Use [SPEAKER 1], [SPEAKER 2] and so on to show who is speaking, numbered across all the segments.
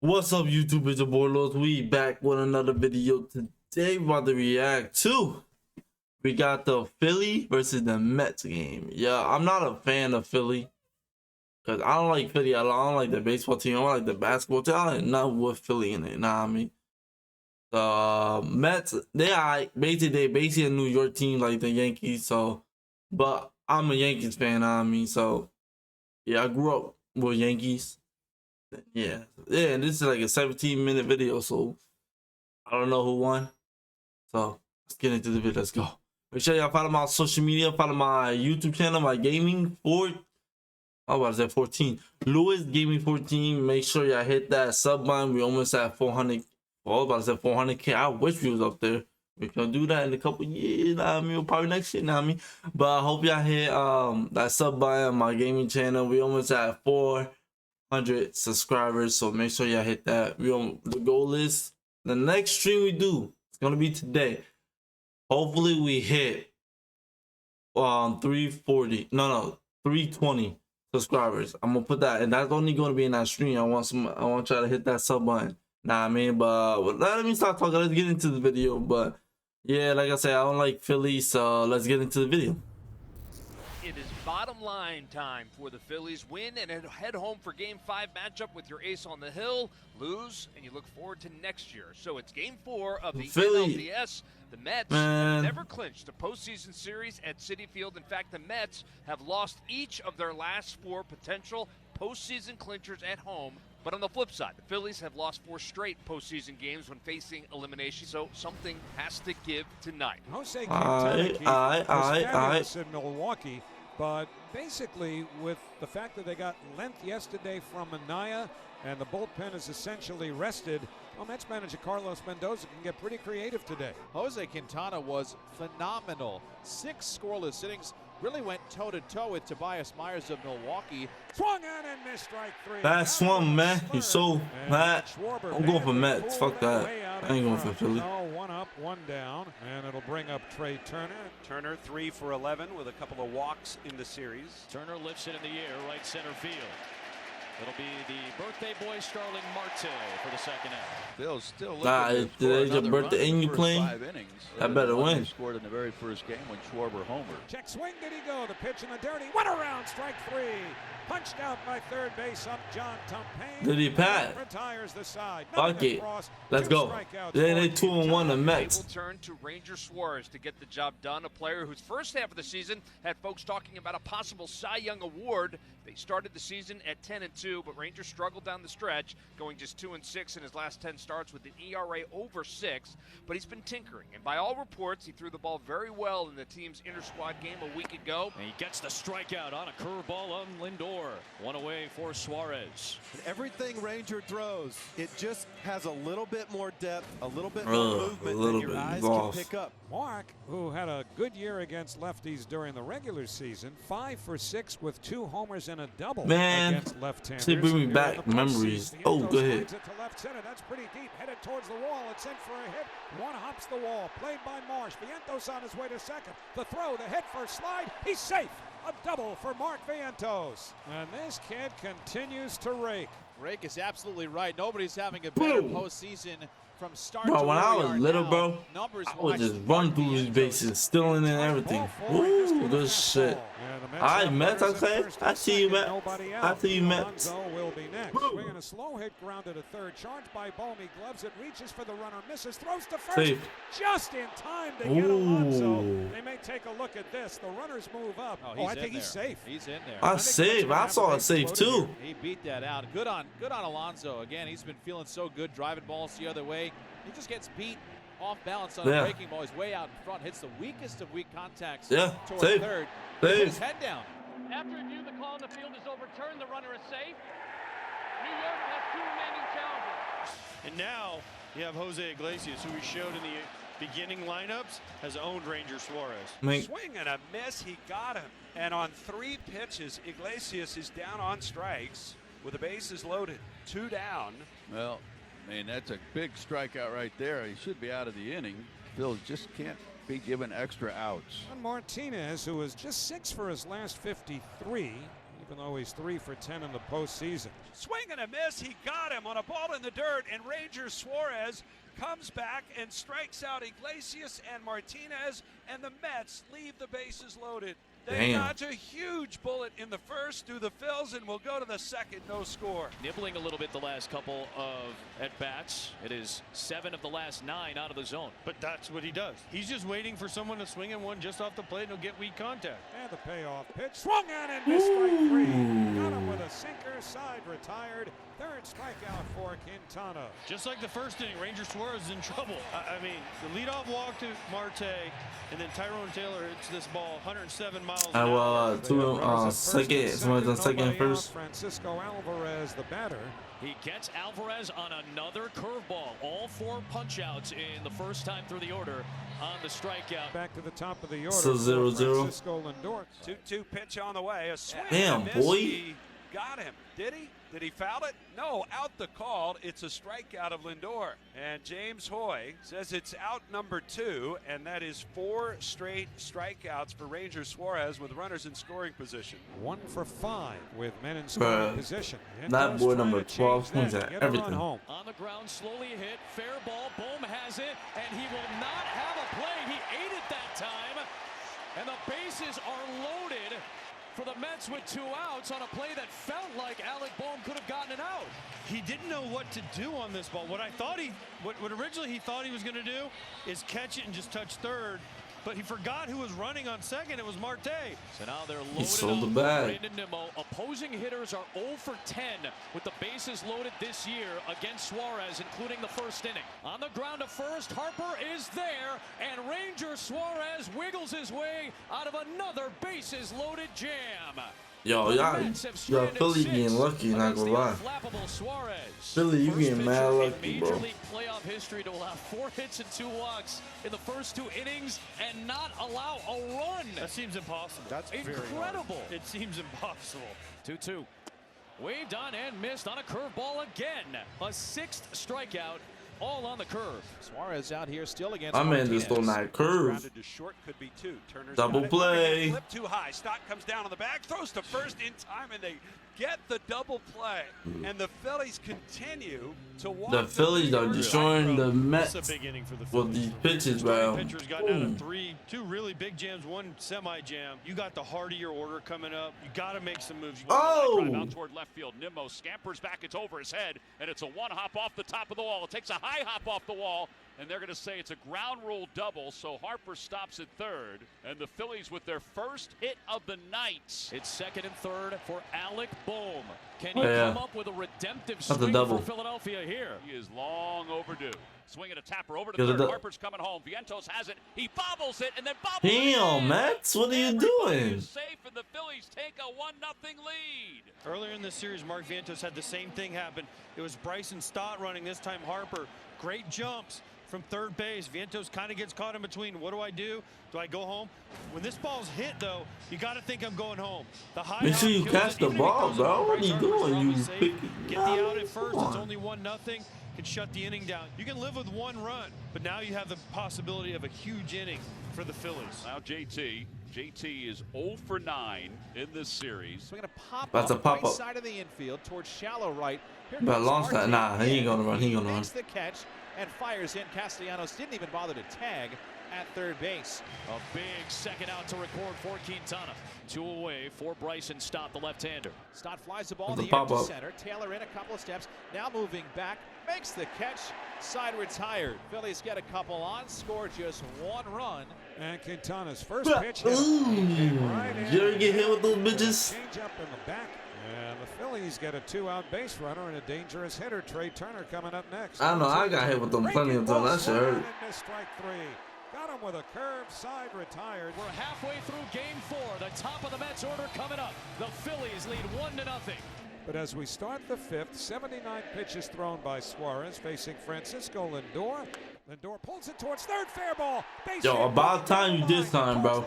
[SPEAKER 1] What's up, YouTube? It's your boy Los. We back with another video. Today we're about to react to. We got the Philly versus the Mets game. Yeah, I'm not a fan of Philly because I don't like Philly. I don't like the baseball team. I don't like the basketball team. I like nothing with Philly in it. Nah, I mean, the Mets, they basically a New York team like the Yankees. So, but I'm a Yankees fan. I mean, so yeah, I grew up with Yankees. Yeah, and this is like a 17-minute video, so I don't know who won. So let's get into the video. Let's go. Make sure y'all follow my social media, follow my YouTube channel, my gaming I was at 14. Lewis Gaming 14. Make sure y'all hit that sub button. We almost at 400. Well, I was about to say 400K. I wish we was up there. We can do that in a couple years. I mean, probably next year. I mean, but I hope y'all hit that sub button on my gaming channel. We almost at 400 subscribers, so make sure y'all hit that. The goal is the next stream we do, it's gonna be today. Hopefully we hit 320 subscribers. I'm gonna put that, and that's only gonna be in that stream. I want y'all to hit that sub button. Nah, I mean, but let me stop talking. Let's get into the video. But yeah, like I said, I don't like Philly, so let's get into the video.
[SPEAKER 2] It is bottom line time for the Phillies. Win and head home for Game 5 matchup with your ace on the hill. Lose, and you look forward to next year. So it's Game 4 of the NLDS. The Mets have never clinched a postseason series at Citi Field. In fact, the Mets have lost each of their last 4 potential postseason clinchers at home. But on the flip side, the Phillies have lost 4 straight postseason games when facing elimination. So something has to give tonight.
[SPEAKER 3] Jose Quintana in Milwaukee, but basically with the fact that they got length yesterday from Anaya and the bullpen is essentially rested, well, Mets manager Carlos Mendoza can get pretty creative today.
[SPEAKER 4] Jose Quintana was phenomenal. 6 scoreless innings. Really went toe-to-toe with Tobias Myers of Milwaukee.
[SPEAKER 3] Swung on and missed strike 3.
[SPEAKER 1] That swung, man. He's so mad. I'm going for Mets. Fuck that. I ain't going for Philly.
[SPEAKER 3] 1 up, 1 down, and it'll bring up Trey Turner.
[SPEAKER 5] Turner 3 for 11 with a couple of walks in the series.
[SPEAKER 6] Turner lifts it in the air, right center field. It'll be the birthday boy Starling Marte for the second half.
[SPEAKER 7] Bill's still
[SPEAKER 1] if today's your birthday and you playing, I better win.
[SPEAKER 7] He scored in the very first game when Schwarber homered.
[SPEAKER 3] Check swing, did he go? The pitch in the dirty. Went around, strike 3. Punched out by third base up John Tumpain.
[SPEAKER 1] Did he pat?
[SPEAKER 3] Retires the side.
[SPEAKER 1] Fuck it. Let's go. They 2-1 the Mets.
[SPEAKER 2] Will turn to Ranger Suarez to get the job done. A player whose first half of the season had folks talking about a possible Cy Young award. They started the season at 10-2, but Rangers struggled down the stretch, going just 2-6 in his last 10 starts with an ERA over 6. But he's been tinkering, and by all reports, he threw the ball very well in the team's inter-squad game a week ago.
[SPEAKER 6] And he gets the strikeout on a curveball on Lindor. 1 away for Suarez.
[SPEAKER 8] Everything Ranger throws, it just has a little bit more depth, a little bit more movement than your eyes can pick up.
[SPEAKER 3] Mark, who had a good year against lefties during the regular season, 5 for 6 with 2 homers and a double against left-handers.
[SPEAKER 1] She bring me back memories. Oh, go ahead.
[SPEAKER 3] To left center, that's pretty deep, headed towards the wall. It's in for a hit. 1 hops the wall, played by Marsh. Vientos on his way to second. The throw, the hit for a slide. He's safe. A double for Mark Vientos. And this kid continues to rake.
[SPEAKER 4] Rake is absolutely right. Nobody's having a better postseason from start to
[SPEAKER 1] when I was little,
[SPEAKER 4] now.
[SPEAKER 1] bro, I would just run through these bases, stealing and everything. Ooh, good shit. I Mets, okay? I see you, Mets. I see you, Mets.
[SPEAKER 3] Will be next. Swinging a slow hit grounded to third. Charged by Bowman gloves. It reaches for the runner. Misses. Throws to first.
[SPEAKER 1] Safe.
[SPEAKER 3] Just in time to get Alonso. They may take a look at this. The runners move up. Oh, I think he's safe.
[SPEAKER 4] He's in there.
[SPEAKER 1] I saved. I saw a save too.
[SPEAKER 4] He beat that out. Good on Alonso. Again, he's been feeling so good, driving balls the other way. He just gets beat off balance on a breaking ball. He's way out in front. Hits the weakest of weak contacts toward third. Put his head down.
[SPEAKER 9] After review, the call in the field is overturned. The runner is safe. New York has 2 remaining challenges.
[SPEAKER 5] And now you have Jose Iglesias, who we showed in the beginning lineups, has owned Ranger Suarez.
[SPEAKER 10] Swing and a miss, he got him. And on 3 pitches, Iglesias is down on strikes with the bases loaded. 2 down.
[SPEAKER 7] Well, man, that's a big strikeout right there. He should be out of the inning. Phil just can't be given extra outs.
[SPEAKER 3] And Martinez, who was just 6 for his last 53, even though he's 3 for 10 in the postseason.
[SPEAKER 10] Swing and a miss. He got him on a ball in the dirt, and Rangers Suarez comes back and strikes out Iglesias and Martinez, and the Mets leave the bases loaded. They dodge a huge bullet in the first through the Phils and will go to the second, no score.
[SPEAKER 6] Nibbling a little bit the last couple of at-bats. It is 7 of the last 9 out of the zone.
[SPEAKER 5] But that's what he does. He's just waiting for someone to swing in one just off the plate and he'll get weak contact.
[SPEAKER 3] And the payoff pitch. Swung on and missed, strike 3. Got him with a sinker, side retired. Third strikeout for Quintana.
[SPEAKER 5] Just like the first inning, Ranger Suarez is in trouble. I mean, the leadoff walk to Marte, and then Tyrone Taylor hits this ball 107 miles an hour.
[SPEAKER 1] Second. Somebody's on second first.
[SPEAKER 3] Francisco Alvarez, the batter.
[SPEAKER 6] He gets Alvarez on another curveball. All 4 punch-outs in the first time through the order on the strikeout.
[SPEAKER 3] Back to the top of the order.
[SPEAKER 1] So 0-0.
[SPEAKER 3] Francisco Lindor.
[SPEAKER 10] 2-2 pitch on the way. A swing.
[SPEAKER 1] Damn, boy.
[SPEAKER 10] He got him. Did he? Did he foul it? No, out the call. It's a strikeout of Lindor. And James Hoy says it's out number 2, and that is 4 straight strikeouts for Ranger Suarez with runners in scoring position.
[SPEAKER 3] 1 for 5 with men in scoring position.
[SPEAKER 1] That boy number 12 swings at everything.
[SPEAKER 6] On the ground, slowly hit, fair ball. Bohm has it, and he will not have a play. He ate it that time, and the bases are loaded for the Mets with 2 outs on a play that felt like Alec Bohm could have gotten it out.
[SPEAKER 5] He didn't know what to do on this ball. What originally he thought he was going to do is catch it and just touch third. But he forgot who was running on second. It was Marte.
[SPEAKER 6] So now they're loaded.
[SPEAKER 1] He sold the
[SPEAKER 6] up.
[SPEAKER 1] bag.
[SPEAKER 6] Brandon Nimmo. Opposing hitters are 0 for 10 with the bases loaded this year against Suarez, including the first inning. On the ground to first, Harper is there, and Ranger Suarez wiggles his way out of another bases loaded jam.
[SPEAKER 1] Yo, y'all Philly getting lucky, not gonna lie. Philly, you getting mad lucky, bro.
[SPEAKER 6] Major League playoff history to allow 4 hits and 2 walks in the first 2 innings and not allow a run.
[SPEAKER 5] That seems impossible.
[SPEAKER 6] That's incredible.
[SPEAKER 5] It seems impossible.
[SPEAKER 6] 2-2. Waved on and missed on a curveball again. A 6th strikeout. All on the curve.
[SPEAKER 4] Suarez out here still against
[SPEAKER 1] my man just on that curve.
[SPEAKER 10] Grounded to short, could be 2. Turner's
[SPEAKER 1] double play.
[SPEAKER 10] Flip too high. Stock comes down on the bag, throws to first in time, and they get the double play. And the Phillies continue to walk.
[SPEAKER 1] The Phillies are destroying the Mets
[SPEAKER 5] It's a big inning for the
[SPEAKER 1] with these pitches, bro.
[SPEAKER 5] Pitcher's gotten out of 2 really big jams, 1 semi-jam. You got the heart of your order coming up. You got to make some moves.
[SPEAKER 2] Drive out toward left field. Nimmo scampers back. It's over his head, and it's a 1-hop off the top of the wall. It takes a high hop off the wall, and they're going to say it's a ground rule double, so Harper stops at third, and the Phillies with their first hit of the night.
[SPEAKER 6] It's second and third for Alec Bohm. Can he come up with a redemptive swing for Philadelphia here?
[SPEAKER 2] He is long overdue. Swinging a tapper over to third. Harper's coming home. Vientos has it. He bobbles it, and then bobbles it.
[SPEAKER 1] Damn, Mets, what are you doing?
[SPEAKER 2] Safe, and the Phillies take a 1-0 lead.
[SPEAKER 5] Earlier in this series, Mark Vientos had the same thing happen. It was Bryson Stott running, this time Harper. Great jumps from third base. Vientos kind of gets caught in between. What do? Do I go home? When this ball's hit, though, you got to think I'm going home. The high
[SPEAKER 1] make sure you catch the ball, bro. What are you doing? You
[SPEAKER 5] get the out at first. It's only 1-0. Can shut the inning down. You can live with 1 run, but now you have the possibility of a huge inning for the Phillies.
[SPEAKER 2] Now JT is 0 for 9 in this series.
[SPEAKER 4] Swinging a pop
[SPEAKER 1] That's a pop-up.
[SPEAKER 4] right side of the infield towards shallow right.
[SPEAKER 1] But long shot, nah, he ain't gonna run. He ain't gonna run.
[SPEAKER 4] Makes the catch and fires in. Castellanos didn't even bother to tag at third base.
[SPEAKER 6] A big second out to record for Quintana. 2 away for Bryson Stott, the left-hander.
[SPEAKER 4] Stott flies the ball in the air to center. Taylor in a couple of steps. Now moving back. Makes the catch. Side retired. Phillies get a couple on. Score just 1 run.
[SPEAKER 3] And Quintana's first pitch.
[SPEAKER 1] You ever get hit with those bitches?
[SPEAKER 3] Change up in the back. And the Phillies get a 2-out base runner and a dangerous hitter. Trey Turner coming up next.
[SPEAKER 1] I know, I got hit with them plenty of times. That shit hurt.
[SPEAKER 3] Strike 3. Got him with a curve, side retired.
[SPEAKER 6] We're halfway through game 4. The top of the Mets order coming up. The Phillies lead 1-0.
[SPEAKER 3] But as we start the 5th, 79 pitches thrown by Suarez facing Francisco Lindor. Lindor pulls it towards third, fair ball.
[SPEAKER 1] Yo, about time you did something, bro.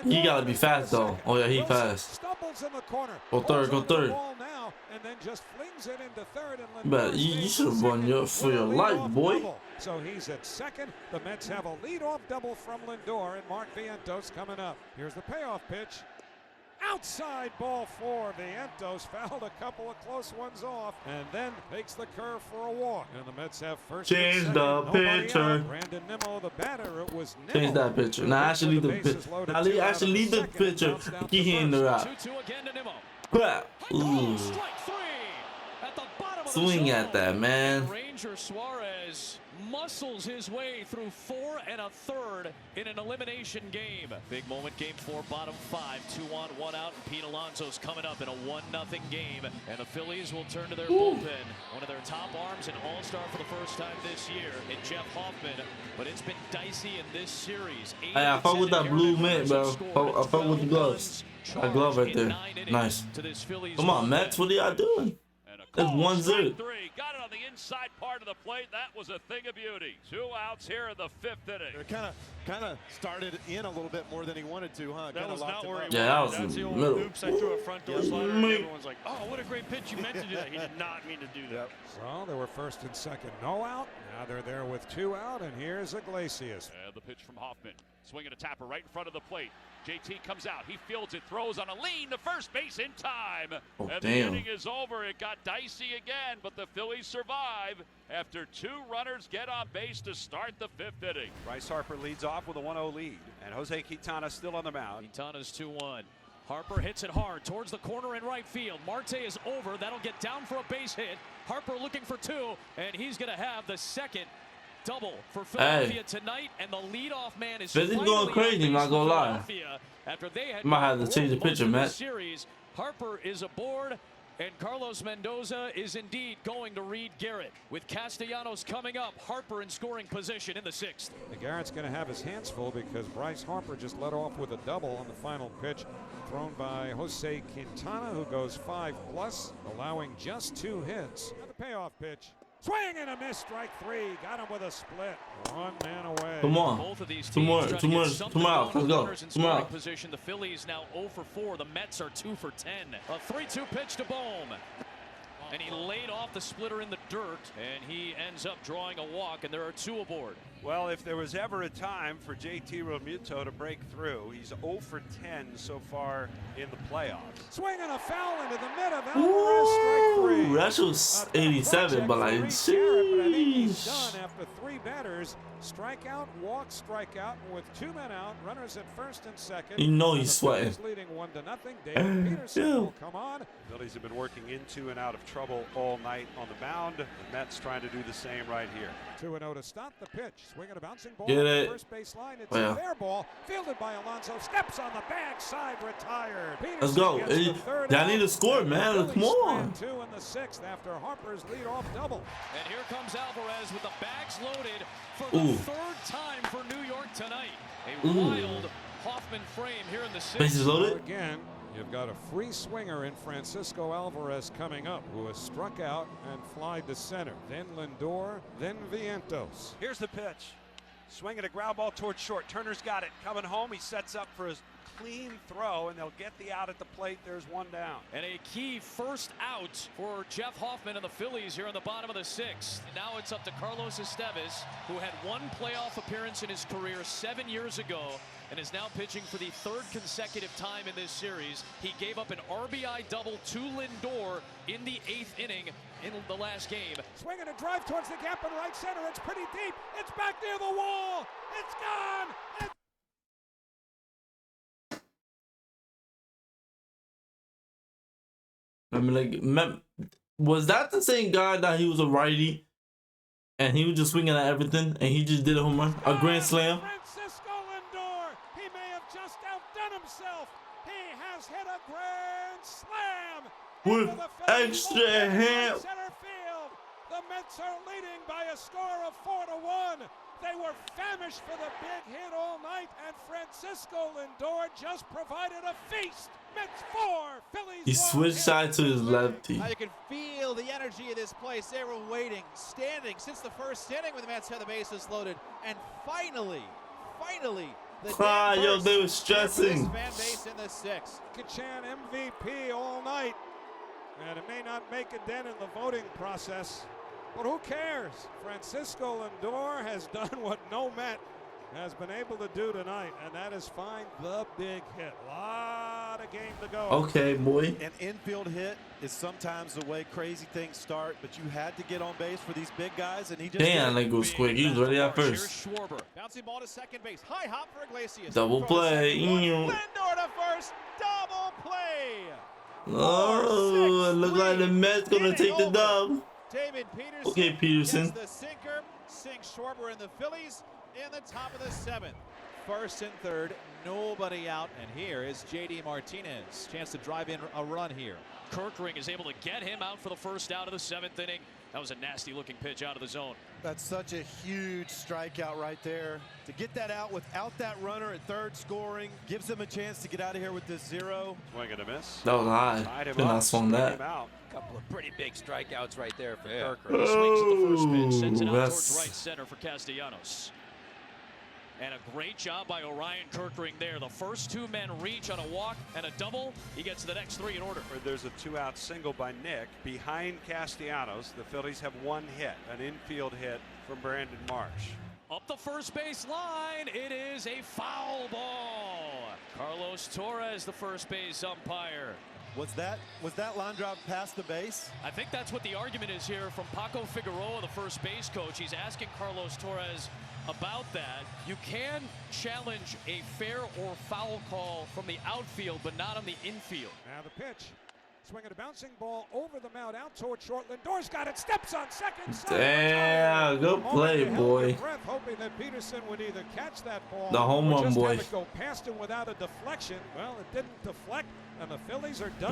[SPEAKER 1] He gotta be fast though. Oh yeah, he fast.
[SPEAKER 3] Stumbles in the corner.
[SPEAKER 1] Go third, go third.
[SPEAKER 3] Now, and then just flings it into third. And
[SPEAKER 1] but you should have won for your life, boy.
[SPEAKER 3] So he's at second. The Mets have a leadoff double from Lindor, and Mark Vientos coming up. Here's the payoff pitch. Outside ball 4. Vientos fouled a couple of close ones off and then takes the curve for a walk. And the Mets have first.
[SPEAKER 1] Change the pitcher.
[SPEAKER 3] Brandon Nimmo, the batter. It was Nimmo.
[SPEAKER 1] Change that pitcher. Now actually leave the pitcher. Now actually leave the pitcher. Keep hitting the route.
[SPEAKER 6] 2-2 again to Nimmo.
[SPEAKER 1] Crap. Ooh.
[SPEAKER 6] Strike 3 at the bottom of
[SPEAKER 1] Swing
[SPEAKER 6] the
[SPEAKER 1] at that, man.
[SPEAKER 6] Ranger Suarez muscles his way through 4 1/3 in an elimination game. Big moment, game 4, bottom 5, 2 on, 1 out, and Pete Alonso's coming up in a 1-0 game. And the Phillies will turn to their bullpen. One of their top arms, an all-star for the first time this year, in Jeff Hoffman. But it's been dicey in this series.
[SPEAKER 1] Hey, I fuck with that blue mitt, bro. I fuck with the gloves. That glove right there. Nice. Come on, Mets. What are y'all doing? It's 1-0.
[SPEAKER 10] Got it on the inside part of the plate. That was a thing of beauty. 2 outs here in the 5th inning.
[SPEAKER 8] It kind of started in a little bit more than he wanted to, huh?
[SPEAKER 5] That was not where he
[SPEAKER 1] Yeah, that was
[SPEAKER 5] That's the
[SPEAKER 1] in the
[SPEAKER 5] old
[SPEAKER 1] middle.
[SPEAKER 5] oops, I threw a front door slider, and everyone's like, oh, what a great pitch. You meant to do that. He did not mean to do that.
[SPEAKER 3] So they were first and second, no out. Now they're there with 2 out, and here's Iglesias.
[SPEAKER 10] The pitch from Hoffman. Swinging a tapper right in front of the plate. JT comes out. He fields it, throws on a lean to first base in time.
[SPEAKER 1] Oh,
[SPEAKER 10] and
[SPEAKER 1] damn.
[SPEAKER 10] the inning is over. It got dicey again, but the Phillies survive after 2 runners get on base to start the 5th inning.
[SPEAKER 3] Bryce Harper leads off with a 1-0 lead, and Jose Quintana still on the mound.
[SPEAKER 6] Quintana's 2-1. Harper hits it hard towards the corner in right field. Marte is over. That'll get down for a base hit. Harper looking for 2, and he's going to have the second double for Philadelphia tonight, and the leadoff man is
[SPEAKER 1] Philly's going crazy, not gonna lie.
[SPEAKER 6] After they had
[SPEAKER 1] Might have to change the pitcher, Matt.
[SPEAKER 6] Series, Harper is aboard, and Carlos Mendoza is indeed going to Reed Garrett. With Castellanos coming up, Harper in scoring position in the 6th.
[SPEAKER 3] Garrett's going to have his hands full because Bryce Harper just led off with a double on the final pitch, thrown by Jose Quintana, who goes 5+, allowing just 2 hits. Now the payoff pitch. Swing and a miss, strike 3. Got him with a split. 1 man away.
[SPEAKER 1] Come on.
[SPEAKER 6] Both of these
[SPEAKER 1] Two more out. Let's go. Two out.
[SPEAKER 6] Position. The Phillies now 0 for 4. The Mets are 2 for 10. A 3-2 pitch to Bohm. And he laid off the splitter in the dirt, and he ends up drawing a walk, and there are 2 aboard.
[SPEAKER 3] Well, if there was ever a time for JT Realmuto to break through, he's 0 for 10 so far in the playoffs. Swing and a foul into the mid of Alvarez, strike 3.
[SPEAKER 1] That shit was 87, but like,
[SPEAKER 3] He's
[SPEAKER 1] sheesh.
[SPEAKER 3] done after 3 batters. Strikeout, walk, strikeout, with 2 men out, runners at first and second.
[SPEAKER 1] You know he's sweating.
[SPEAKER 3] Phillies leading 1-0. David Peterson will come on. Phillies have been working into and out of trouble all night on the mound. The Mets trying to do the same right here. 2-0 to stop the pitch. Swinging a bouncing ball
[SPEAKER 1] Get
[SPEAKER 3] on
[SPEAKER 1] it.
[SPEAKER 3] the first base line. It's a fair ball. Fielded by Alonso. Steps on the backside. Retired. Peterson
[SPEAKER 1] Let's go.
[SPEAKER 3] gets the third
[SPEAKER 1] Y'all
[SPEAKER 3] out.
[SPEAKER 1] need to score, man. Come on.
[SPEAKER 3] 2 in the 6th after Harper's leadoff double.
[SPEAKER 6] And here comes Alvarez with the bags loaded for the 3rd time for New York tonight. A wild Hoffman frame here in the 6th.
[SPEAKER 1] Bases loaded.
[SPEAKER 3] Again, you've got a free swinger in Francisco Alvarez coming up, who has struck out and flied to center. Then Lindor, then Vientos. Here's the pitch. Swinging a ground ball towards short. Turner's got it. Coming home, he sets up for his clean throw, and they'll get the out at the plate. There's 1 down.
[SPEAKER 6] And a key first out for Jeff Hoffman and the Phillies here in the bottom of the 6th. Now it's up to Carlos Estevez, who had 1 playoff appearance in his career 7 years ago and is now pitching for the 3rd consecutive time in this series. He gave up an RBI double to Lindor in the 8th inning in the last game.
[SPEAKER 3] Swinging a drive towards the gap in right center. It's pretty deep. It's back near the wall. It's gone.
[SPEAKER 1] I mean, like, was that the same guy that he was a righty and he was just swinging at everything and he just did a home run, a grand slam?
[SPEAKER 3] Francisco Lindor. He may have just outdone himself. He has hit a grand slam
[SPEAKER 1] With extra hand.
[SPEAKER 3] Center field. The Mets are leading by a score of 4-1. They were famished for the big hit all night, and Francisco Lindor just provided a feast. Mets 4, Phillies 1.
[SPEAKER 1] He switched sides to his lefty.
[SPEAKER 11] Now you can feel the energy of this place. They were waiting, standing since the 1st inning when the Mets had the bases loaded, and finally,
[SPEAKER 1] yo, they were stressing.
[SPEAKER 11] Fan base in the 6th.
[SPEAKER 3] Kachan MVP all night, and it may not make a dent in the voting process. But who cares? Francisco Lindor has done what no Met has been able to do tonight, and that is find the big hit. about a game to go.
[SPEAKER 1] Okay, boy.
[SPEAKER 8] An infield hit is sometimes the way crazy things start, but you had to get on base for these big guys, and he just
[SPEAKER 1] Damn, that goes quick. He was ready at first.
[SPEAKER 11] Schwarber. Bouncing ball to second base. High hop for Iglesias.
[SPEAKER 1] Double play.
[SPEAKER 11] Lindor to first. Double play.
[SPEAKER 1] Oh, it look like the Mets gonna take the dub.
[SPEAKER 11] David Peterson.
[SPEAKER 1] Okay, Peterson.
[SPEAKER 11] Gets the sinker. Sinks Schwarber and the Phillies in the top of the seventh. First and third, nobody out, and here is J.D. Martinez. Chance to drive in a run here.
[SPEAKER 6] Kirkring is able to get him out for the first out of the seventh inning. That was a nasty-looking pitch out of the zone.
[SPEAKER 8] That's such a huge strikeout right there. To get that out without that runner at third scoring gives them a chance to get out of here with this 0.
[SPEAKER 10] Swing and a miss.
[SPEAKER 1] That was high. Did not swung that.
[SPEAKER 12] Couple of pretty big strikeouts right there for
[SPEAKER 6] Kirkring. He swings at the first pitch, sends it out towards right center for Castellanos. And a great job by Orion Kirkring there. The first two men reach on a walk and a double. He gets the next three in order.
[SPEAKER 10] There's a 2-out single by Nick behind Castellanos. The Phillies have one hit, an infield hit from Brandon Marsh.
[SPEAKER 6] Up the first base line, it is a foul ball. Carlos Torres, the first base umpire.
[SPEAKER 8] Was that line drive past the base?
[SPEAKER 6] I think that's what the argument is here from Paco Figueroa, the first base coach. He's asking Carlos Torres about that. You can challenge a fair or foul call from the outfield, but not on the infield.
[SPEAKER 3] Now the pitch. Swinging a bouncing ball over the mound out towards short. Lindor's got it. Steps on second.
[SPEAKER 1] Damn, good play, boy.
[SPEAKER 3] Breath, hoping that Peterson would either catch that ball
[SPEAKER 1] the home run,
[SPEAKER 3] just
[SPEAKER 1] boy.
[SPEAKER 3] have it go past him without a deflection. Well, it didn't deflect, and the Phillies are done.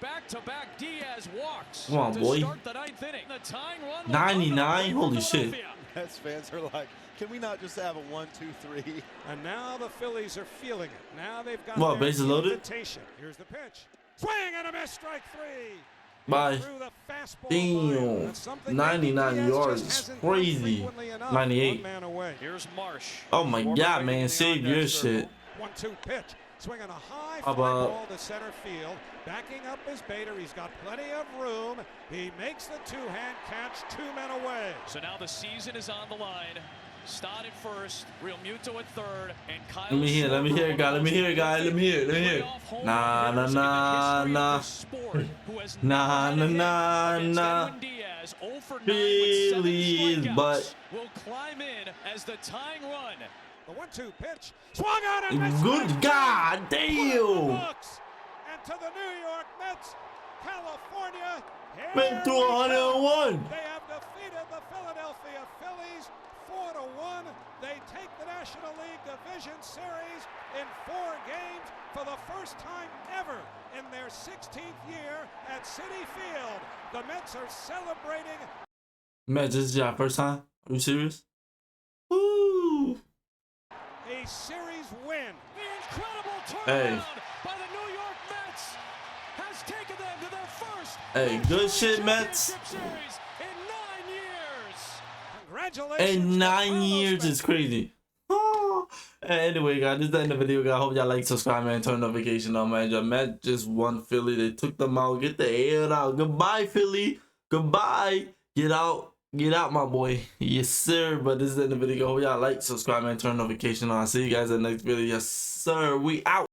[SPEAKER 6] Back-to-back Diaz walks.
[SPEAKER 1] Come on, boy.
[SPEAKER 6] Start the ninth inning. The tying run
[SPEAKER 1] 99. Holy shit.
[SPEAKER 8] Mets fans are like, can we not just have a 1, 2, 3?
[SPEAKER 3] And now the Phillies are feeling it. Now they've got
[SPEAKER 1] what, bases loaded?
[SPEAKER 3] Here's the pitch. Swing and a miss, strike 3.
[SPEAKER 1] Bye. Damn. 99 yards is crazy. 98.
[SPEAKER 6] Here's Marsh.
[SPEAKER 1] Oh my God, man. Save your shit.
[SPEAKER 3] 1-2 pitch. Swinging a high fly ball to center field. Backing up his baiter. He's got plenty of room. He makes the two-hand catch, 2 men away.
[SPEAKER 6] So now the season is on the line. Stott at first, Real Muto at third, and Kyle.
[SPEAKER 1] Let me hear it, guy. Let me hear it, guy. Let me hear it. Nah. Phillies, but
[SPEAKER 6] will climb in as the tying run.
[SPEAKER 3] The 1-2 pitch. Swung on and missed.
[SPEAKER 1] Good God, damn.
[SPEAKER 3] And to the New York Mets, California.
[SPEAKER 1] Went to 101.
[SPEAKER 3] They have defeated the Philadelphia Phillies 4-1. They take the National League Division Series in 4 games for the first time ever in their 16th year at Citi Field. The Mets are celebrating.
[SPEAKER 1] Mets, this is your first time? Are you serious? Woo!
[SPEAKER 3] A series win.
[SPEAKER 6] The incredible turnaround by the New York Mets has taken them to their first.
[SPEAKER 1] Hey, good shit, Mets.
[SPEAKER 6] Series in 9 years.
[SPEAKER 3] Congratulations.
[SPEAKER 1] In 9 years is crazy. Oh. Anyway, guys, this is the end of the video, guys. Hope y'all like, subscribe, man. Turn notification on, man. Your Mets just won Philly. They took them out. Get the air out. Goodbye, Philly. Goodbye. Get out. Get out, my boy. Yes, sir. But this is the end of the video. Hope y'all like, subscribe, and turn notification on. I'll see you guys in the next video. Yes, sir. We out.